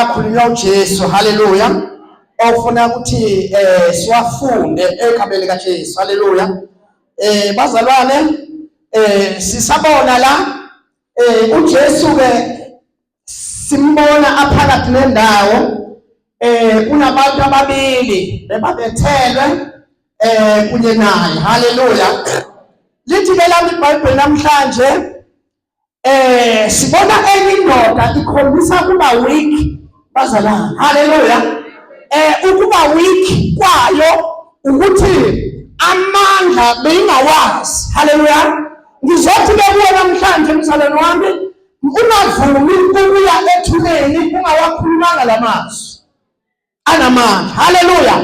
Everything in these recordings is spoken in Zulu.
Khulunywa uJesu, haleluya. Ofuna ukuthi siwafunde egameni kaJesu, haleluya. Bazalwane, sisabona la uJesu ke simbona aphakathi nendawo, kunabantu ababili bebabethelwe kunye naye, haleluya. Lithi ke la iBhayibheli namhlanje sibona enye indoda ikhombisa kuba weak, bazalwane, haleluya. Ukuba weak kwayo ukuthi amandla beyingawazi, haleluya. Ngizothi ke kuwe namhlanje mzalwane wami, ungavumi ukuya ethuleni ungawakhulumanga lamazwi anamandla, haleluya.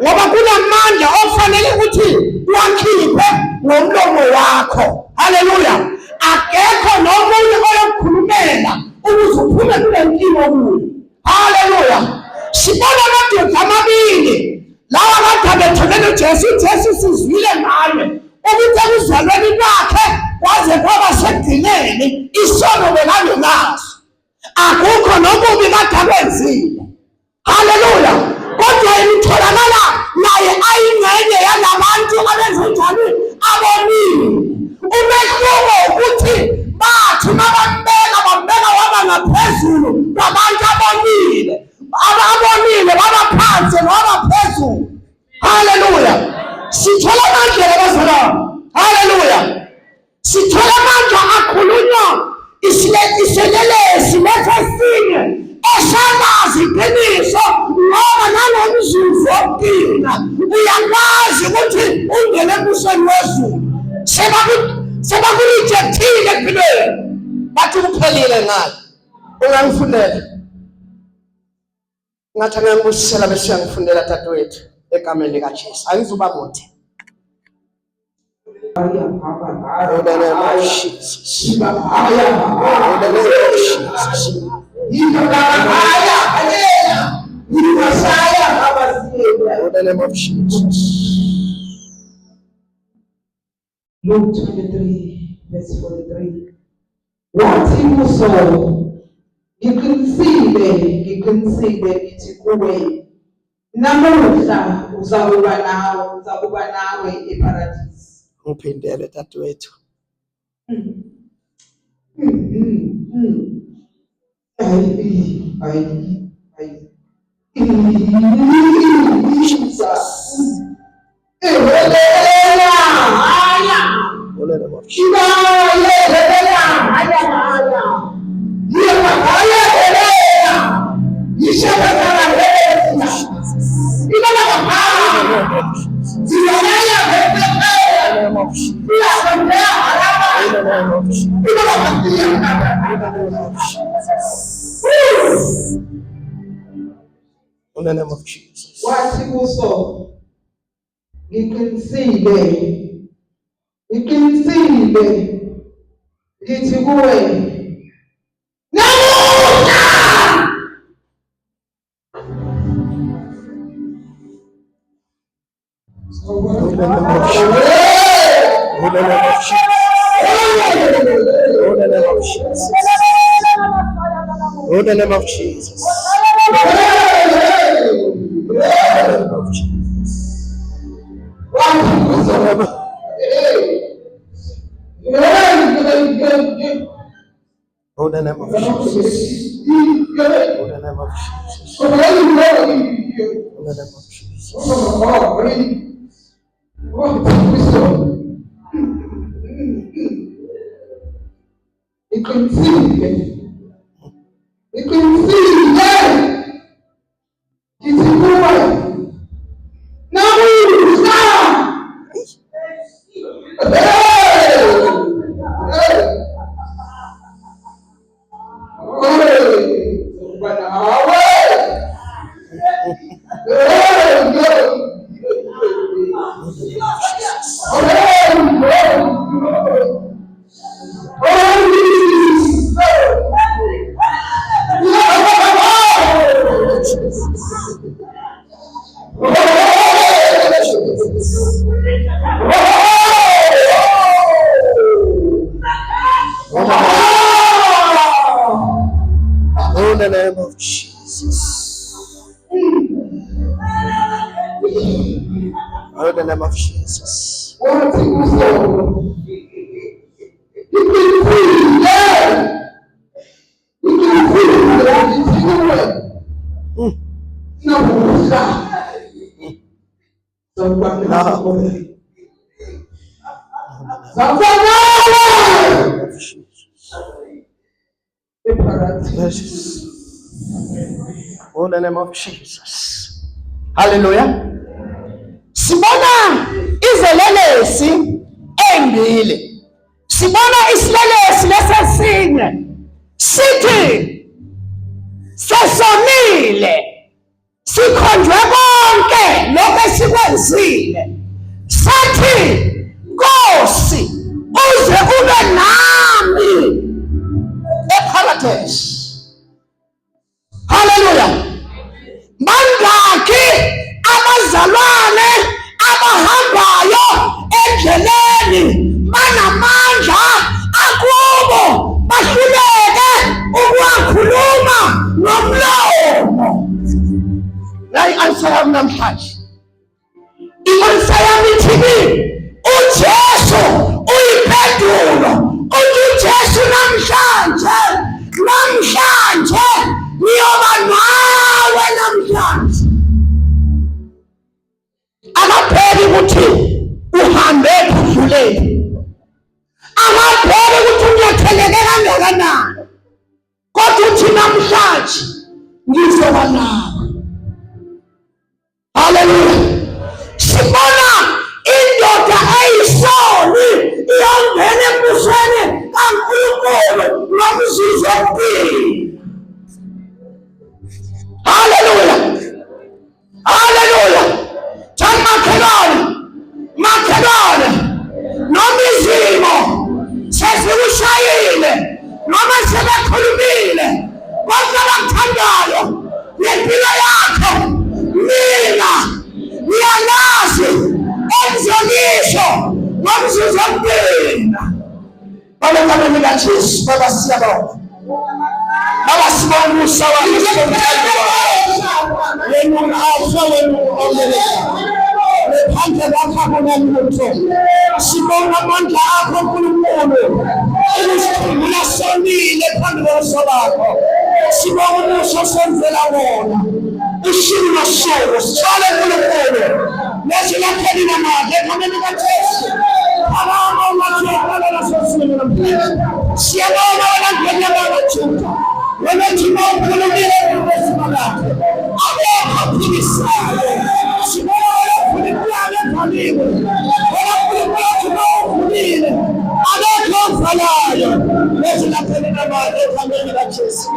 Ngoba kunamandla ofanele ukuthi uwakhiphe ngomlomo wakho, haleluya. Akekho nomunye oyokukhulumela ukuze uphume kule mpilo kuyo, haleluya. Sibona amadoda amabili lawa kade abethelele uJesu. uJesu sizwile ngaye ukuthi ekuzalweni kwakhe kwaze kwaba segcineni isono bekangenaso, akukho nomubi kade akwenzile, haleluya. Kodwa imtholakala naye ayingxenye yalabantu abenze njani, abonile. Umehluko ukuthi bathi bambeka waba ngaphezulu kwabantu abonile, ababonile baba phansi waba phezulu, haleluya. Sithola amandla abazalwane, haleluya. Sithola amandla akhulunywa iselelesi nefesinye esalazi iqiniso, ngoba nalomzuzu wokuqina uyakwazi ukuthi ungene embusweni wezulu. Sebakurejectile empilweni, bathi kuphelile ngayo. Ungangifundela ngathi angangibusisela bese uyangifundela dadewethu egameni likaJesu, angizuba mude. Luke 23, verse 43. Wathi kuSaul, ngiqinisile ngithi kuwe, namuhla uzakuba nawe eparadisi. Uphindele dadewethu. In the name of Jesus. Wathi kuSaul, ngiqinisile ngithi kuwe, namuhla In the name of Jesus. In the name of Jesus. In the name of Jesus. In the name of Jesus. Oh, the name of Jesus. Oh, the name of Jesus. Oh, the name of Jesus. In the name of Jesus. In the name of Jesus. What you so? In the name of Jesus. Hallelujah. Sibona izelelesi embili. Sibona isilelesi lesesinye sithi sesonile, sikhonjwe konke lokho esikwenzile, sathi Nkosi uze ube nami eParadise. Hallelujah. Mangaki abazalwane abahambayo endleleni banamandla akubo bahluleke ukukhuluma nomlomo. Nayi answer yami namhlanje. I-answer yami ithi uJesu uyimpendulo. uJesu namhlanje niyoba nawe namhlanje. Akapheli ukuthi uhambe phuzuleni, akapheli ukuthi uyatheleke kangakanani, kodwa uthi namhlanje ngizoba nawe. Hallelujah. Sibona indoda eyisoni iyongena embusweni kaNkulunkulu nomzuzu wokubili. Hallelujah. Hallelujah. Makhelwane noma izimo sezikushayile noma sebekhulumile kodwa bakuthandayo ngempilo yakho, mina ngiyalazi emzolisho nomzuzu wokubili. Balekane likaJesu. Baba siyabonga. Baba sibonga umusa wakho, sibonga wakho. Wena ungafa, wena ungameleka. Lephandle lakho kunalutho. Sibonga amandla akho Nkulunkulu. Ukusikhulula sonile phambi kobuso bakho. Sibonga umusa osenzela wona. Ushilo nosolo sithole Nkulunkulu. Lesilapheli namandla ekhoneni likaJesu. Abama ungathwala lasosini namhlanje. Siyabonga wena ngene babathutha. Wena thina ukhulumile ngosimo lakho. Abekho philisayo. Sibonga wena ukhulumile ngaliwe. Wena ukhulumile ukhulumile. Abekho uvalayo. Lesilapheli namandla ekhoneni likaJesu.